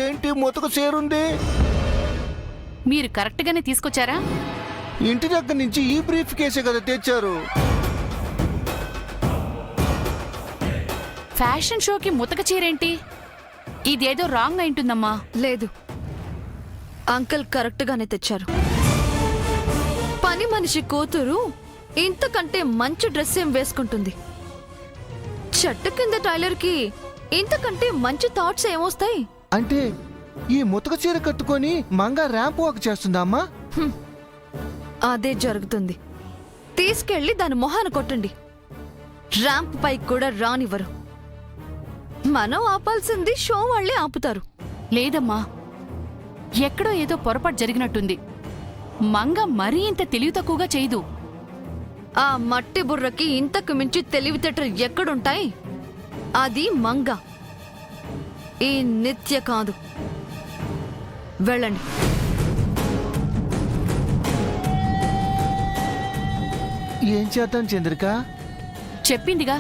ఏంటి ముతక చీరుంది? మీరు కరెక్ట్ గానే తీసుకొచ్చారా? ఇంటి దగ్గర నుంచి ఈ బ్రీఫ్ కేసే కదా తెచ్చారు. ఫ్యాషన్ షోకి ముతక చీరేంటి? ఇదేదో రాంగ్ అయింటుందమ్మా. లేదు, అంకుల్ కరెక్ట్ గానే తెచ్చారు. పని మనిషి కూతురు ఇంతకంటే మంచి డ్రెస్ ఏం వేసుకుంటుంది? చెట్టు కింద టైలర్ కి ఇంతకంటే మంచి థాట్స్ ఏమొస్తాయి? అంటే ఈ ముతక చీర కట్టుకొని మంగ ర్యాంప్ వాక్ చేస్తుందా అమ్మా? అదే జరుగుతుంది. తీసుకెళ్లి దాని మొహాన కొట్టండి. ర్యాంప్ పై కూడా రానివ్వరు. మనం ఆపాల్సింది షో వాళ్లే ఆపుతారు. లేదమ్మా, ఎక్కడో ఏదో పొరపాటు జరిగినట్టుంది. మంగ మరీ ఇంత తెలివి తక్కువగా చేయదు. ఆ మట్టి బుర్రకి ఇంతకు మించి తెలివితేటలు ఎక్కడుంటాయి? అది మంగ, ఈ నిత్య కాదు. వెళ్ళండి. ఏం చేద్దాం చంద్రిక? చెప్పిందిగా,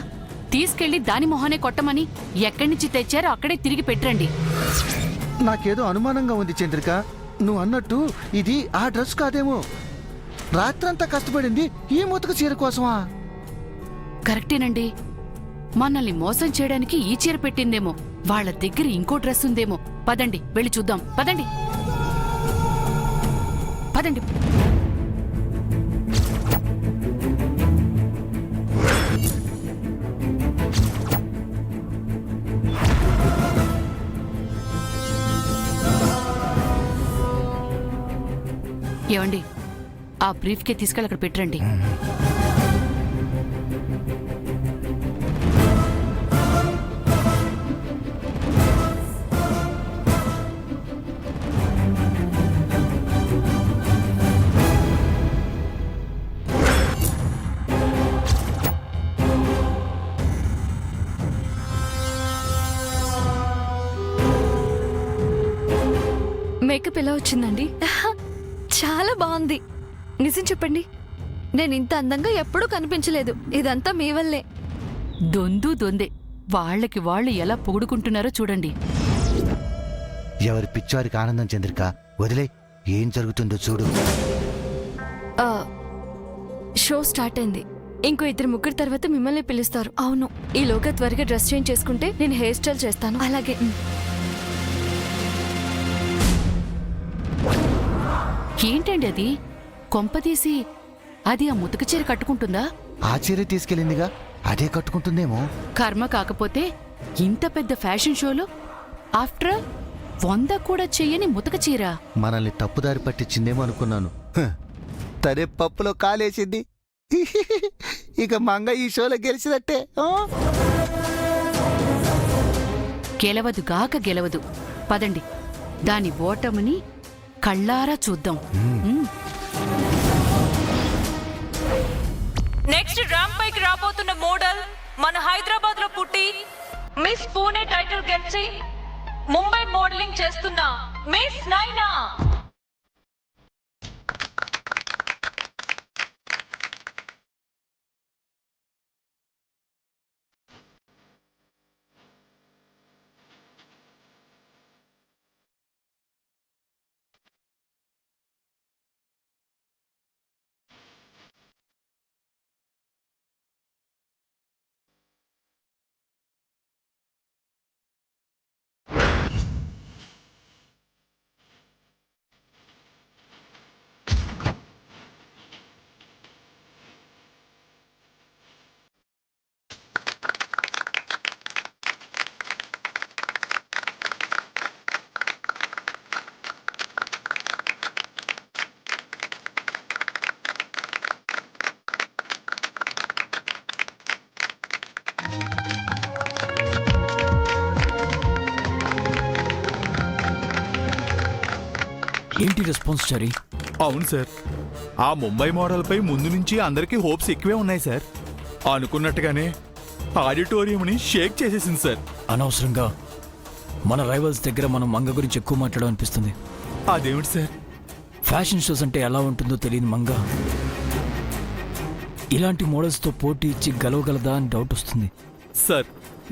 తీసుకెళ్లి దాని మొహానే కొట్టమని. ఎక్కడి నుంచి తెచ్చారో అక్కడే తిరిగి పెట్టండి. నాకేదో అనుమానంగా ఉంది చంద్రిక. నువ్వు అన్నట్టు ఇది ఆ డ్రెస్ కాదేమో. రాత్రంతా కష్టపడింది ఈ ముతక చీర కోసమా? కరెక్టేనండి. మనల్ని మోసం చేయడానికి ఈ చీర పెట్టిందేమో. వాళ్ళ దగ్గర ఇంకో డ్రెస్ ఉందేమో. పదండి, వెళ్ళి చూద్దాం. పదండి పదండి. ఏమండి, ఆ బ్రీఫ్ కే తీసుకెళ్ళి అక్కడ పెట్టండి. మేకప్ ఎలా వచ్చిందండి? చాలా బాగుంది. నిజం చెప్పండి, నేను ఇంత అందంగా ఎప్పుడూ కనిపించలేదు. ఇదంతా మీ వల్లే. దొందే. వాళ్ళకి వాళ్ళు ఎలా పొగుడుకుంటున్నారో చూడండి. ఎవరి పిచ్చారికి ఆనందం చంద్రిక. వదిలే, ఏం జరుగుతుందో చూడు. షో స్టార్ట్ అయింది. ఇంకో 2-3 తర్వాత మిమ్మల్ని పిలుస్తారు. అవును, ఈలోగా త్వరగా డ్రెస్ చేంజ్ చేసుకుంటే నేను హెయిర్ స్టైల్ చేస్తాను. అలాగే. ఏంటండి అది? కొంపదీసి అది ఆ ముతక చీర కట్టుకుంటుందా? ఆ చీర తీసుకెళ్ళిందిగా, అదే కట్టుకుంటుందేమో. కర్మ కాకపోతే ఇంత పెద్ద ఫ్యాషన్ షోలో ఆఫ్టర్ 100 కూడా చెయ్యని ముతక చీర. మనల్ని తప్పుదారి పట్టించిందేమో అనుకున్నాను. తనే పప్పులో కాలేసింది. ఇక మంగ ఈ షోలో గెలిచినట్టే. గెలవదు. పదండి, దాని ఓటమిని కళ్ళారా చూద్దాం. నెక్స్ట్ ర్యాంప్ పైకి రాబోతున్న మోడల్ మన హైదరాబాద్ లో పుట్టి మిస్ పూణే టైటిల్ గెలిచి ముంబై మోడలింగ్ చేస్తున్న మిస్ నైనా. ఏంటి రెస్పాన్స్ చరీ? అవును సార్, ఆ ముంబై మోడల్పై ముందు నుంచి అందరికీ హోప్స్ ఎక్కువే ఉన్నాయి సార్. అనుకున్నట్టుగానే ఆడిటోరియంని షేక్ చేసేసింది సార్. అనవసరంగా మన రైవల్స్ దగ్గర మనం మంగ గురించి ఎక్కువ మాట్లాడాలనిపిస్తుంది. అదేమిటి సార్? ఫ్యాషన్ షోస్ అంటే ఎలా ఉంటుందో తెలియని మంగ ఇలాంటి మోడల్స్తో పోటీ ఇచ్చి గెలవగలదా అని డౌట్ వస్తుంది. సార్,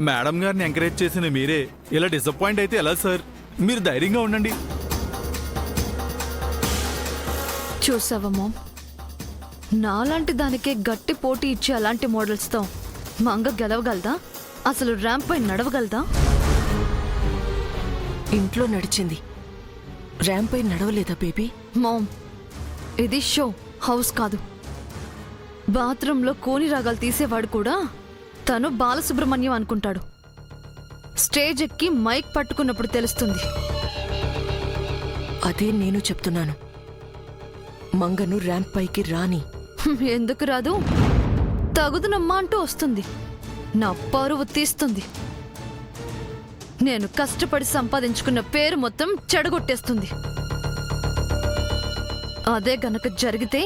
మేడం గారిని ఎంకరేజ్ చేసిన మీరే ఇలా డిసప్పాయింట్ అయితే ఎలా సార్? మీరు ధైర్యంగా ఉండండి. చూసావా మామ్, నాలాంటి దానికే గట్టి పోటీ ఇచ్చే అలాంటి మోడల్స్తో మంగ గెలవగలదా? అసలు ర్యాంప్ పై నడవగలదా? ఇంట్లో నడిచింది, ర్యాంప్ పై నడవలేదా బేబీ? మామ్, ఇది షో, హౌస్ కాదు. బాత్రూంలో కోని రాగాలు తీసేవాడు కూడా తను బాలసుబ్రహ్మణ్యం అనుకుంటాడు. స్టేజ్ ఎక్కి మైక్ పట్టుకున్నప్పుడు తెలుస్తుంది. అదే నేను చెప్తున్నాను, మంగను ర్యాంప్ పైకి రాని. ఎందుకు రాదు? తగుదునమ్మా అంటూ వస్తుంది. నా పరువు తీస్తుంది. నేను కష్టపడి సంపాదించుకున్న పేరు మొత్తం చెడగొట్టేస్తుంది. అదే గనక జరిగితే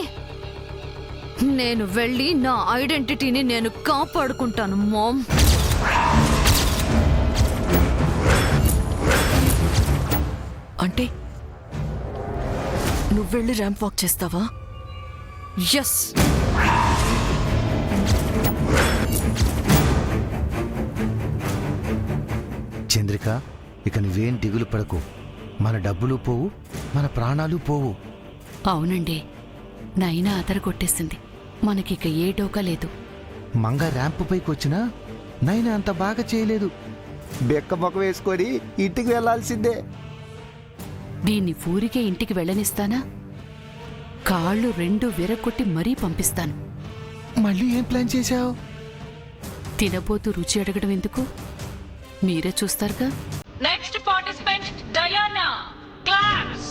నేను వెళ్ళి నా ఐడెంటిటీని నేను కాపాడుకుంటాను మామ్. అంటే నువ్వెళ్ళి ర్యాంప్ వాక్ చేస్తావా? ఎస్. చంద్రిక, ఇక నువ్వేం దిగులు పడకు. మన డబ్బులు పోవు, మన ప్రాణాలు పోవు. అవునండి, నైనా అదరగొట్టేసింది. మనకిక ఏ డోకా లేదు. మంగ ర్యాంపు పైకి వచ్చినా నైనా అంత బాగా చేయలేదు. బెక్క మొక్క వేసుకొని ఇంటికి వెళ్లాల్సిందే. దీన్ని ఊరికే ఇంటికి వెళ్ళనిస్తానా? కాళ్ళు రెండు విరగొట్టి మరీ పంపిస్తాను. మళ్ళీ ఏం ప్లాన్ చేశావు? తినబోతూ రుచి అడగడం ఎందుకు? మీరే చూస్తారుగా. Next participant Diana. Claps.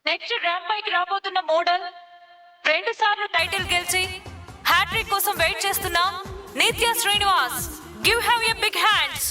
Next ramp పైకి రాబోతున్న మోడల్, 2 సార్లు టైటిల్ గెలిచి హ్యాట్రిక్ కోసం వెయిట్ చేస్తున్న Nitya Srinivas. Give her a big hands.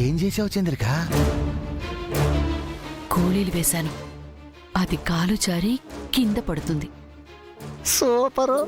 ఏం చేశావు చంద్రిక? గోళీలు వేశాను. అది కాలు జారి కింద పడుతుంది. సూపరు.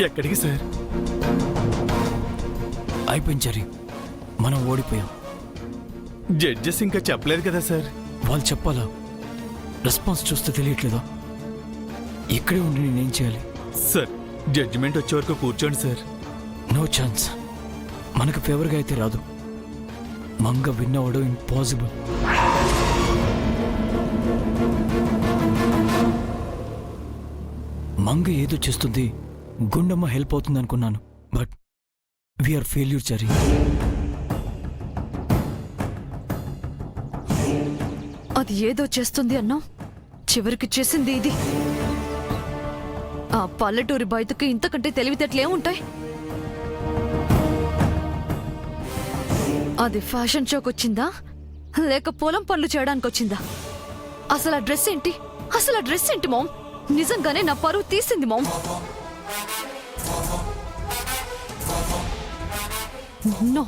ఎక్కడికి సార్? అయిపోయింది చెర్రీ, మనం ఓడిపోయాం. జడ్జెస్ ఇంకా చెప్పలేదు కదా సార్. వాళ్ళు చెప్పాలా? రెస్పాన్స్ చూస్తే తెలియట్లేదా? ఇక్కడే ఉండి నేనేం చేయాలి? సార్ జడ్జిమెంట్ వచ్చే వరకు కూర్చోండి సార్. No chance. మనకు ఫేవర్గా అయితే రాదు. మంగ విన్ అవ్వడం ఇంపాసిబుల్. మంగ ఏదో చేస్తుంది, గుండమ్మ హెల్ప్ అవుతుంది అనుకున్నాను. But we are failure Cherry. అది ఏదో చేస్తుంది అన్నావు, చివరికి చేసింది ఇది. ఆ పల్లెటూరి బయటకు ఇంతకంటే తెలివితేటలేముంటాయి? అది ఫ్యాషన్ షోకి వచ్చిందా లేక పొలం పనులు చేయడానికి వచ్చిందా? అసలు ఆ డ్రెస్ ఏంటి? మామ్, నిజంగానే నా పరువు తీసింది మామ్. నో,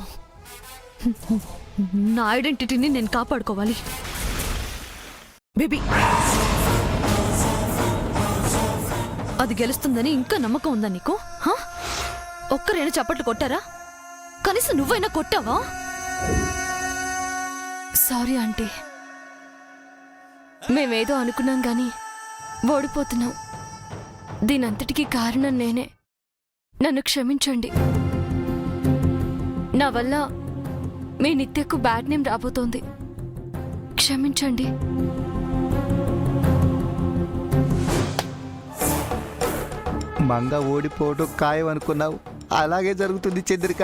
నా ఐడెంటిటీని నేను కాపాడుకోవాలి. బేబీ, అది గెలుస్తుందని ఇంకా నమ్మకం ఉందా నీకు? హా? ఒక్కరైనా చప్పట్లు కొట్టారా? కనీసం నువ్వైనా కొట్టావా? సారీ ఆంటీ, మేమేదో అనుకున్నాం గాని ఓడిపోతున్నాం. దీనంతటికీ కారణం నేనే. నన్ను క్షమించండి. నా వల్ల మీ నిత్యకు బ్యాడ్ నేమ్ రాబోతోంది. క్షమించండి. మంగ ఓడిపోవడం ఖాయం అనుకున్నావు, అలాగే జరుగుతుంది చంద్రిక.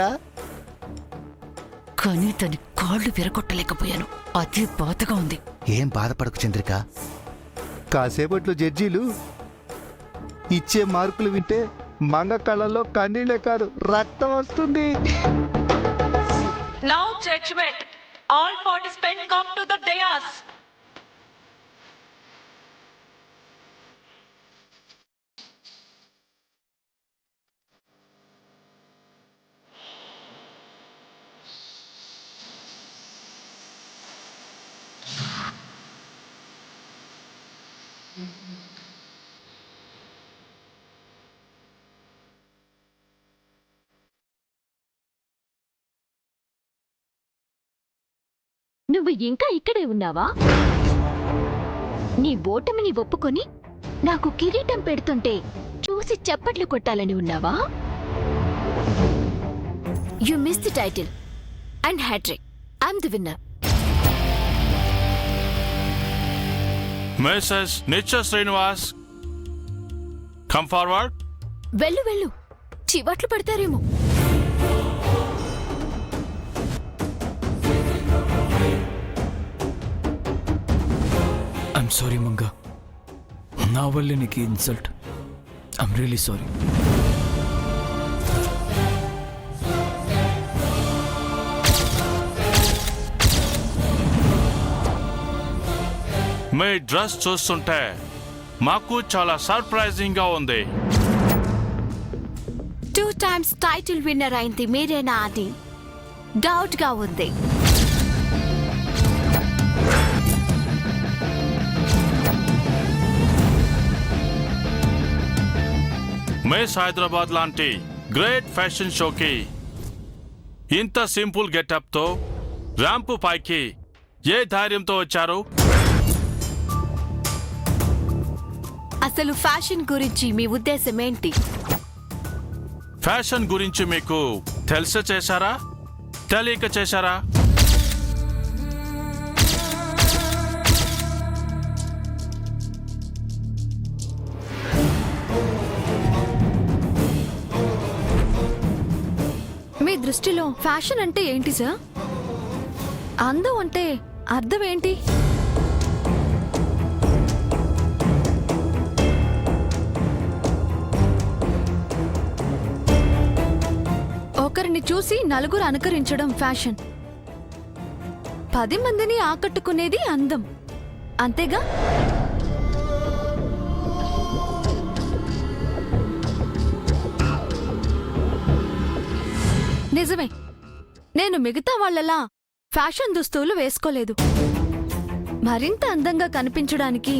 కానీ తన కాళ్ళు విరగొట్టలేకపోయాను. అదే బాధగా ఉంది. ఏం బాధపడకు చంద్రిక, కాసేపట్లో జడ్జీలు ఇచ్చే మార్కులు వింటే మంగ కళ్ళల్లో కన్నీళ్ళే కాదు రక్తం వస్తుంది. Now judgment. All participants come to the dais. నువ్వు ఇంకా ఇక్కడే ఉన్నావా? నీ ఓటమిని ఒప్పుకొని నాకు కిరీటం పెడుతుంటే చూసి చప్పట్లు కొట్టాలని ఉన్నావా? You miss the title and hat-trick. I'm the winner. Mrs. Nitya Srinivas, come forward. వెళ్ళు వెళ్ళు, చివట్లు పడతారేమో. ఐఎమ్ సారీ మంగ, నా వల్లే నీకు ఇన్సల్ట్. I'm really sorry. మీ డ్రెస్ చూస్తుంటే మాకు చాలా సర్ప్రైజింగ్ గా ఉంది. 2 times టైటిల్ విన్నర్ అయింది మీరేనా అని డౌట్ గా ఉంది. మిస్ హైదరాబాద్ లాంటి గ్రేట్ ఫ్యాషన్ షోకి ఇంత సింపుల్ గెటప్ తో ర్యాంపు పైకి ఏ ధైర్యంతో వచ్చారు? అసలు ఫ్యాషన్ గురించి మీ ఉద్దేశం ఏంటి? ఫ్యాషన్ గురించి మీకు తెలిసే చేశారా, తెలియక చేశారా? మీ దృష్టిలో ఫ్యాషన్ అంటే ఏంటి సార్? అందం అంటే అర్థం ఏంటి? ఒకరిని చూసి నలుగురు అనుకరించడం ఫ్యాషన్. 10 మందిని ఆకట్టుకునేది అందం, అంతేగా? నిజమే, నేను మిగతా వాళ్ళలా ఫ్యాషన్ దుస్తులు వేసుకోలేదు. మరింత అందంగా కనిపించడానికి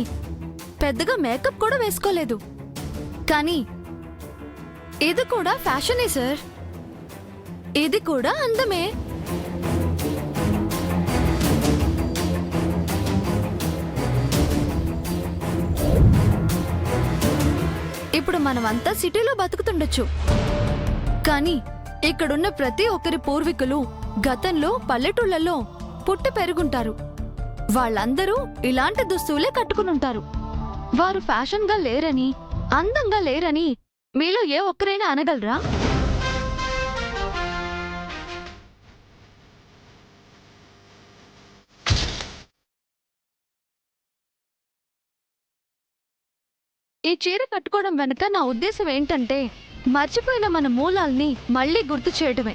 పెద్దగా మేకప్ కూడా వేసుకోలేదు. కానీ ఇది కూడా ఫ్యాషనే సార్. ఇది కూడా అందమే. ఇప్పుడు మనమంతా సిటీలో బతుకుతుండొచ్చు, కానీ ఇక్కడున్న ప్రతి ఒక్కరి పూర్వీకులు గతంలో పల్లెటూళ్ళలో పుట్టి పెరుగుంటారు. వాళ్ళందరూ ఇలాంటి దుస్తులే కట్టుకునుంటారు. వారు ఫ్యాషన్గా లేరని, అందంగా లేరని మీలో ఏ ఒక్కరైనా అనగలరా? ఈ చీర కట్టుకోవడం వెనుక నా ఉద్దేశం ఏంటంటే, మర్చిపోయిన మన మూలాల్ని మళ్ళీ గుర్తు చేయడమే.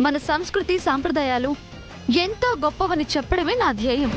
మన సంస్కృతి సాంప్రదాయాలు ఎంతో గొప్పవని చెప్పడమే నా ధ్యేయం.